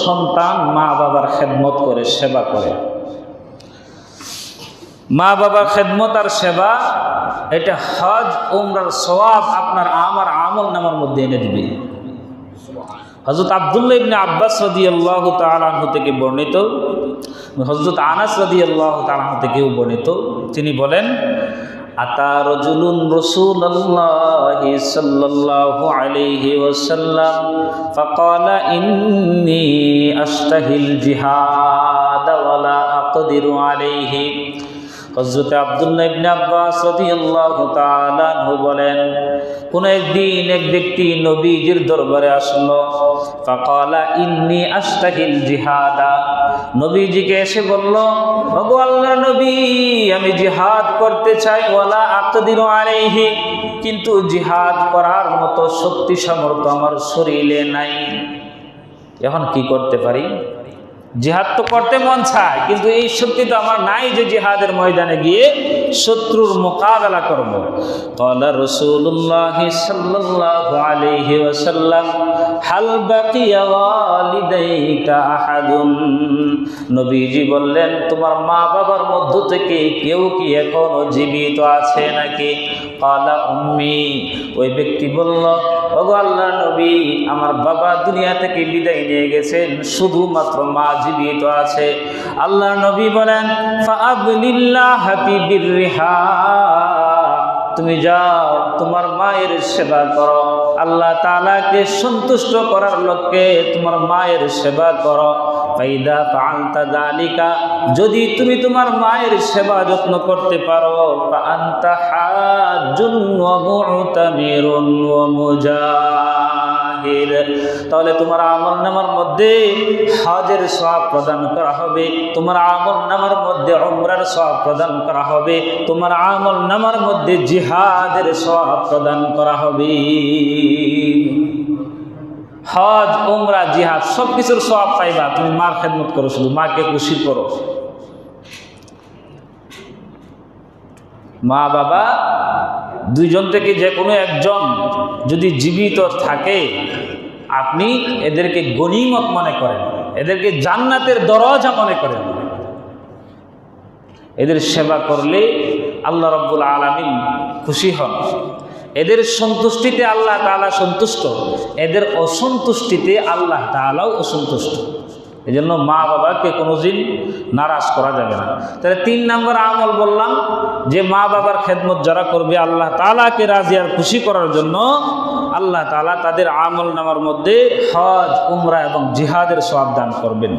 সন্তান মা বাবার খেদমত করে, সেবা করে। মা বাবার খেদমত আর সেবা এটা হজ উমরার সওয়াব আপনার আমার আমল নামার মধ্যে এনে দিবে। হযরত আব্দুল্লাহ ইবনে আব্বাস রাদিয়াল্লাহু তাআলা আনহু থেকে বর্ণিত, হযরত আনাস রাদিয়াল্লাহু তাআলা আনহু থেকেও বর্ণিত, তিনি বলেন, আতা রাজুলুন রাসূলুল্লাহি সাল্লাল্লাহু আলাইহি ওয়াসাল্লাম ফাকালা ইন্নী আশতাহিল জিহাদ ওয়া লা আকদিরু আলাইহি। হযরত আব্দুল্লাহ ইবনে আব্বাস রাদিয়াল্লাহু তাআলা আনহু বলেন, কোন একদিন এক ব্যক্তি নবীজির দরবারে আসলো। ফাকালা ইন্নী আশতাহিল জিহাদা, নবীজিকে এসে বলল, ওগো আল্লাহর নবী, আমি জিহাদ করতে চাই, ওয়ালা আকদিরু আলাইহি, কিন্তু জিহাদ করার মতো শক্তি সামর্থ্য আমার শরীরে নাই। এখন কি করতে পারি? জিহাদ তো করতে মন চায়, কিন্তু এই শক্তি তো আমার নাই যে জিহাদের ময়দানে গিয়ে শত্রুর মোকাবেলা করব। ক্বালা রাসূলুল্লাহ সাল্লাল্লাহু আলাইহি ওয়াসাল্লাম হাল বাকিয়া ওয়ালিদাইকা আহাদুন, নবীজি বললেন, তোমার মা বাবার মধ্য থেকে কেউ কি এখনো জীবিত আছে নাকি? ক্বালা উম্মি, ওই ব্যক্তি বলল, ওগো আল্লাহর নবী, আমার বাবা দুনিয়া থেকে বিদায় নিয়ে গেছেন, শুধুমাত্র মা জীবিত আছে। আল্লাহর নবী বলেন, ফাআবলিল্লাহি বিবিররিহা, তুমি যাও তোমার মায়ের সেবা করো, আল্লাহ তাআলাকে সন্তুষ্ট করার লক্ষ্যে তোমার মায়ের সেবা করো। ফাইদা ফাআলতা যালিকা, যদি তুমি তোমার মায়ের সেবা যত্ন করতে পারো, ফাআনতা হাজ্জুন ওয়া মু'তামিরুন ওয়া মুজাহিদ, তাহলে তোমার আমলনামার মধ্যে হজের সওয়াব প্রদান করা হবে, তোমার আমলনামার মধ্যে উমরার সওয়াব প্রদান করা হবে, তোমার আমলনামার মধ্যে জিহাদের সওয়াব প্রদান করা হবে। হজ, উমরা, জিহাদ সব কিছুর সওয়াব পাইবা, তুমি মার খেদমত করো, শুধু মাকে খুশি করো। মা বাবা দুইজন থেকে যে কোনো একজন যদি জীবিত থাকে, আপনি এদেরকে গনিমত মনে করেন, এদেরকে জান্নাতের দরজা মনে করেন। এদের সেবা করলে আল্লাহ রাব্বুল আলামিন খুশি হন, এদের সন্তুষ্টিতে আল্লাহ তাআলা সন্তুষ্ট, এদের অসন্তুষ্টিতে আল্লাহ তাআলাও অসন্তুষ্ট। এই জন্য মা বাবাকে কোনোদিন নারাজ করা যাবে না। তাহলে 3 নম্বর আমল বললাম যে মা বাবার খেদমত যারা করবে আল্লাহ তাআলাকে রাজি আর খুশি করার জন্য, আল্লাহ তাআলা তাদের আমল নামার মধ্যে হজ, উমরা এবং জিহাদের সওয়াব দান করবেন।